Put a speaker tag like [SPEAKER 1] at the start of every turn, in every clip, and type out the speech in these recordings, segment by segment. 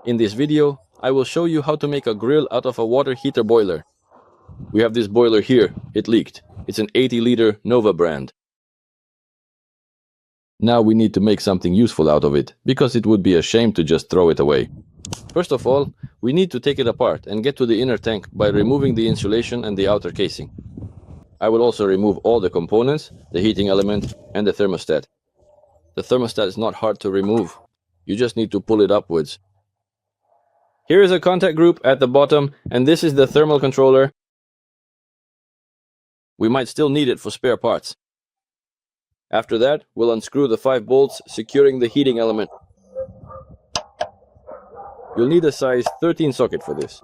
[SPEAKER 1] In this video, I will show you how to make a grill out of a water heater boiler. We have this boiler here, it leaked. It's an 80-liter Nova brand. Now we need to make something useful out of it, because it would be a shame to just throw it away. First of all, we need to take it apart and get to the inner tank by removing the insulation and the outer casing. I will also remove all the components, the heating element and the thermostat. The thermostat is not hard to remove. You just need to pull it upwards. Here is a contact group at the bottom, and this is the thermal controller. We might still need it for spare parts. After that, we'll unscrew the 5 bolts securing the heating element. You'll need a size 13 socket for this.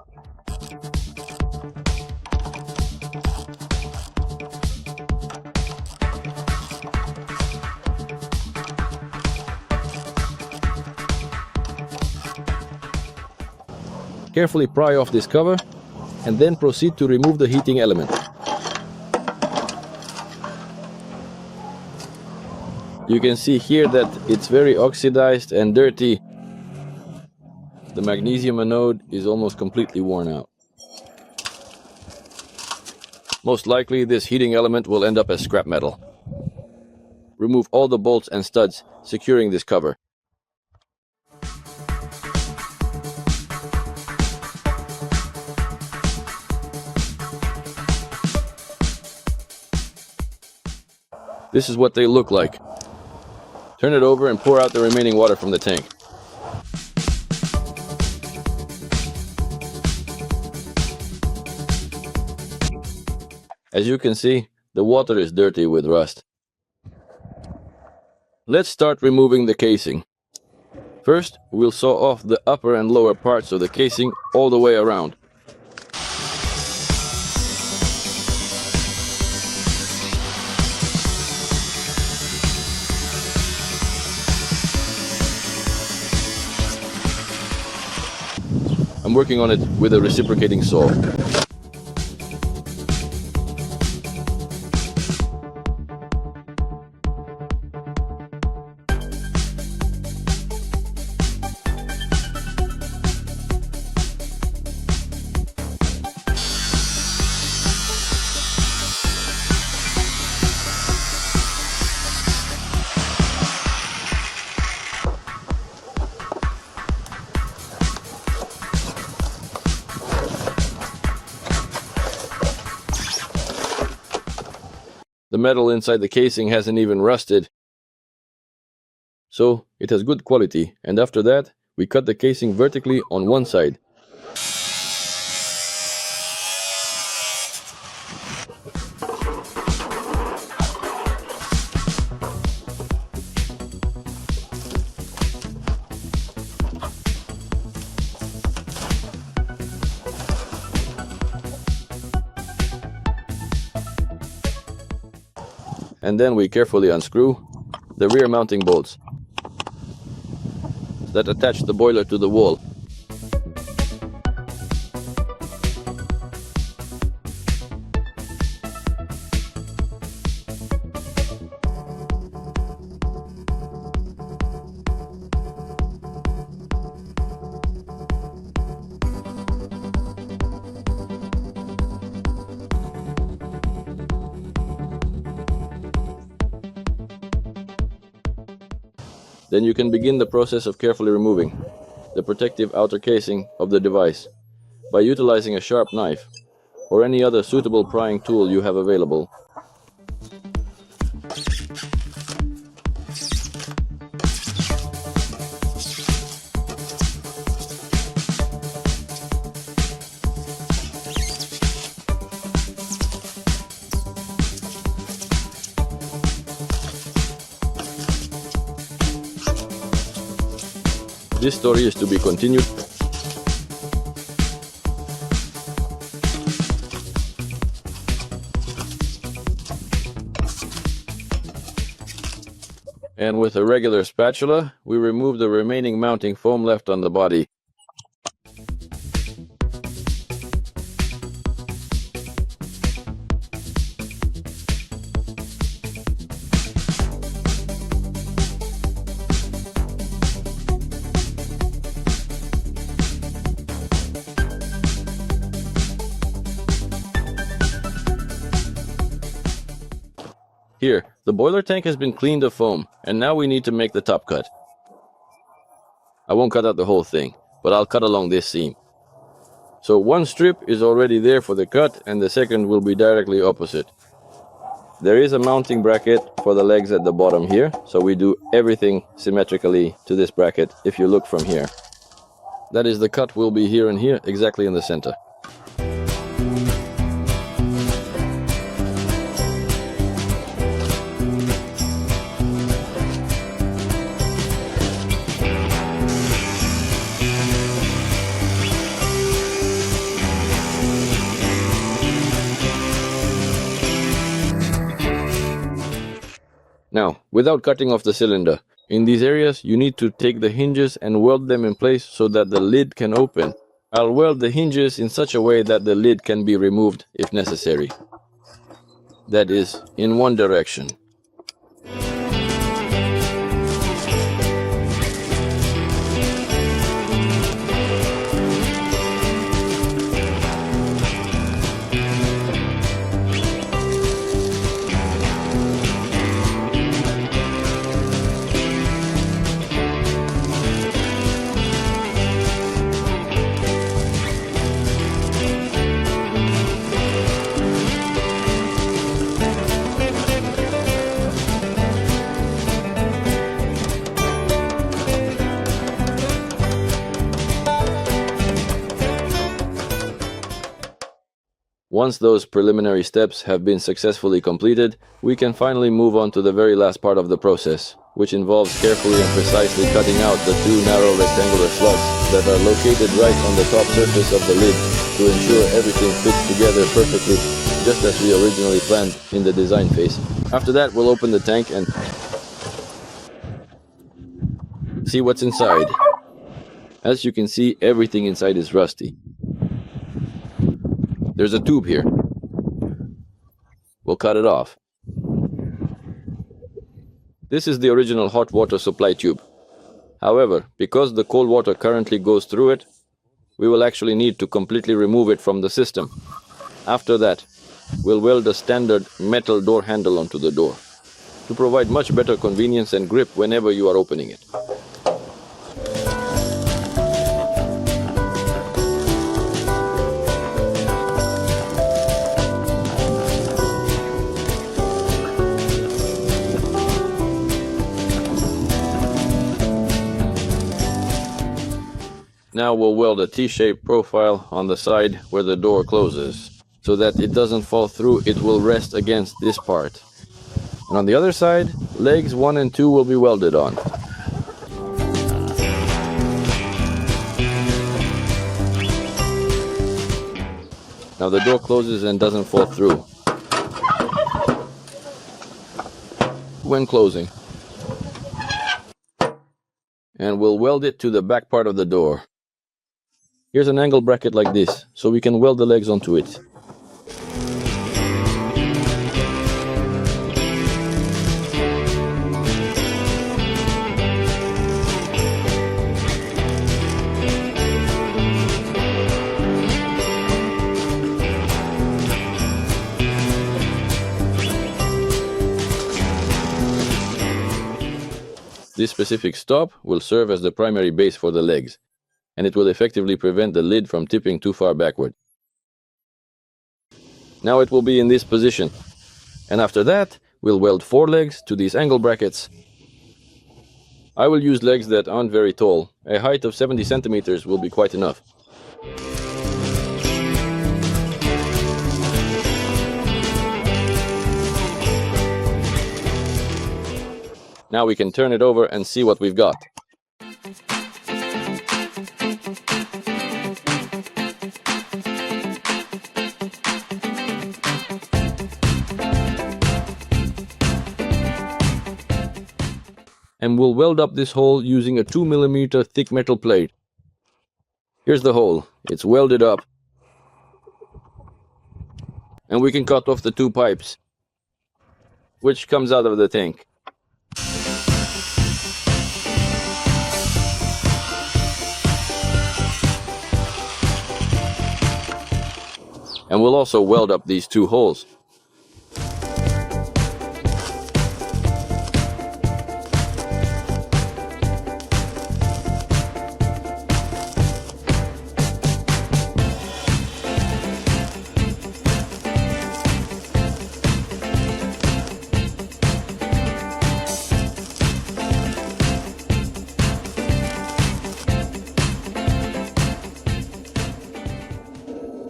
[SPEAKER 1] Carefully pry off this cover and then proceed to remove the heating element. You can see here that it's very oxidized and dirty. The magnesium anode is almost completely worn out. Most likely this heating element will end up as scrap metal. Remove all the bolts and studs securing this cover. This is what they look like. Turn it over and pour out the remaining water from the tank. As you can see, the water is dirty with rust. Let's start removing the casing. First, we'll saw off the upper and lower parts of the casing all the way around. I'm working on it with a reciprocating saw. The metal inside the casing hasn't even rusted, so it has good quality, and after that we cut the casing vertically on one side. And then we carefully unscrew the rear mounting bolts that attach the boiler to the wall. Then you can begin the process of carefully removing the protective outer casing of the device by utilizing a sharp knife or any other suitable prying tool you have available. This story is to be continued. And with a regular spatula, we remove the remaining mounting foam left on the body. Here, the boiler tank has been cleaned of foam, and now we need to make the top cut. I won't cut out the whole thing, but I'll cut along this seam. So one strip is already there for the cut, and the second will be directly opposite. There is a mounting bracket for the legs at the bottom here, so we do everything symmetrically to this bracket if you look from here. That is, the cut will be here and here, exactly in the center. Now, without cutting off the cylinder, in these areas you need to take the hinges and weld them in place so that the lid can open. I'll weld the hinges in such a way that the lid can be removed if necessary. That is, in one direction. Once those preliminary steps have been successfully completed, we can finally move on to the very last part of the process, which involves carefully and precisely cutting out the two narrow rectangular slugs that are located right on the top surface of the lid to ensure everything fits together perfectly, just as we originally planned in the design phase. After that, we'll open the tank and see what's inside. As you can see, everything inside is rusty. There's a tube here. We'll cut it off. This is the original hot water supply tube. However, because the cold water currently goes through it, we will actually need to completely remove it from the system. After that, we'll weld a standard metal door handle onto the door to provide much better convenience and grip whenever you are opening it. Now we'll weld a T-shaped profile on the side where the door closes, so that it doesn't fall through, it will rest against this part. And on the other side, legs 1 and 2 will be welded on. Now the door closes and doesn't fall through when closing. And we'll weld it to the back part of the door. Here's an angle bracket like this, so we can weld the legs onto it. This specific stop will serve as the primary base for the legs, and it will effectively prevent the lid from tipping too far backward. Now it will be in this position, and after that we'll weld 4 legs to these angle brackets. I will use legs that aren't very tall. A height of 70 centimeters will be quite enough. Now we can turn it over and see what we've got. And we'll weld up this hole using a 2 millimeter thick metal plate. Here's the hole. It's welded up. And we can cut off the 2 pipes, which comes out of the tank. And we'll also weld up these 2 holes.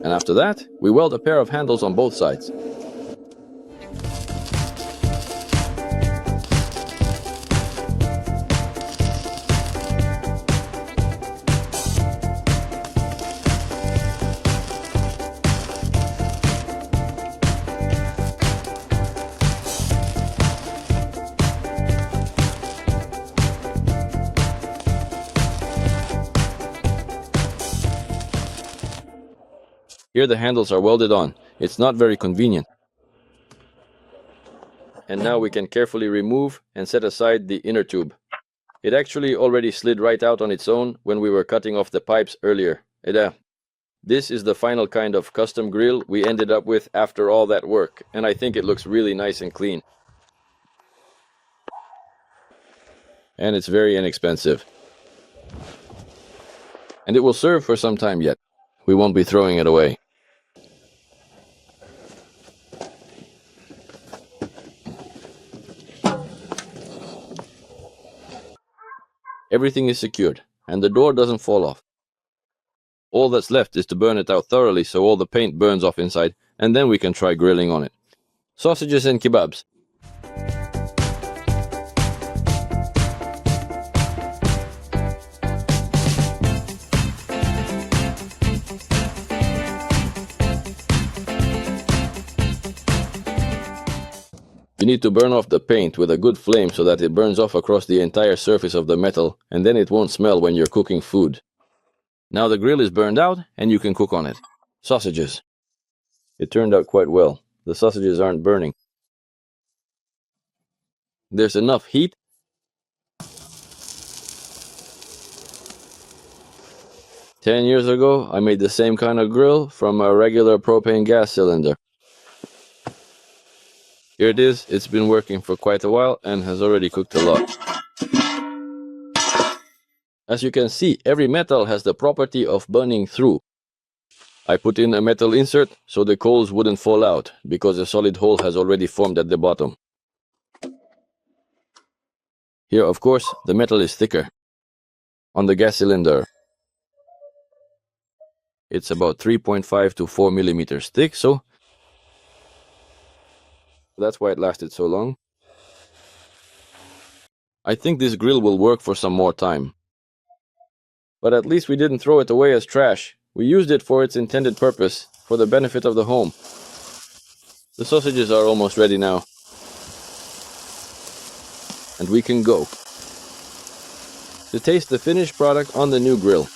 [SPEAKER 1] And after that, we weld a pair of handles on both sides. Here the handles are welded on. It's not very convenient. And now we can carefully remove and set aside the inner tube. It actually already slid right out on its own when we were cutting off the pipes earlier. This is the final kind of custom grill we ended up with after all that work, and I think it looks really nice and clean. And it's very inexpensive. And it will serve for some time yet. We won't be throwing it away. Everything is secured, and the door doesn't fall off. All that's left is to burn it out thoroughly so all the paint burns off inside, and then we can try grilling on it. Sausages and kebabs. You need to burn off the paint with a good flame so that it burns off across the entire surface of the metal, and then it won't smell when you're cooking food. Now the grill is burned out and you can cook on it. Sausages. It turned out quite well. The sausages aren't burning. There's enough heat. "10 years ago, I made the same kind of grill from a regular propane gas cylinder. Here it is. It's been working for quite a while and has already cooked a lot. As you can see, every metal has the property of burning through. I put in a metal insert so the coals wouldn't fall out because a solid hole has already formed at the bottom. Here, of course, the metal is thicker. On the gas cylinder, it's about 3.5 to 4 millimeters thick, so that's why it lasted so long. I think this grill will work for some more time. But at least we didn't throw it away as trash. We used it for its intended purpose, for the benefit of the home. The sausages are almost ready now. And we can go to taste the finished product on the new grill.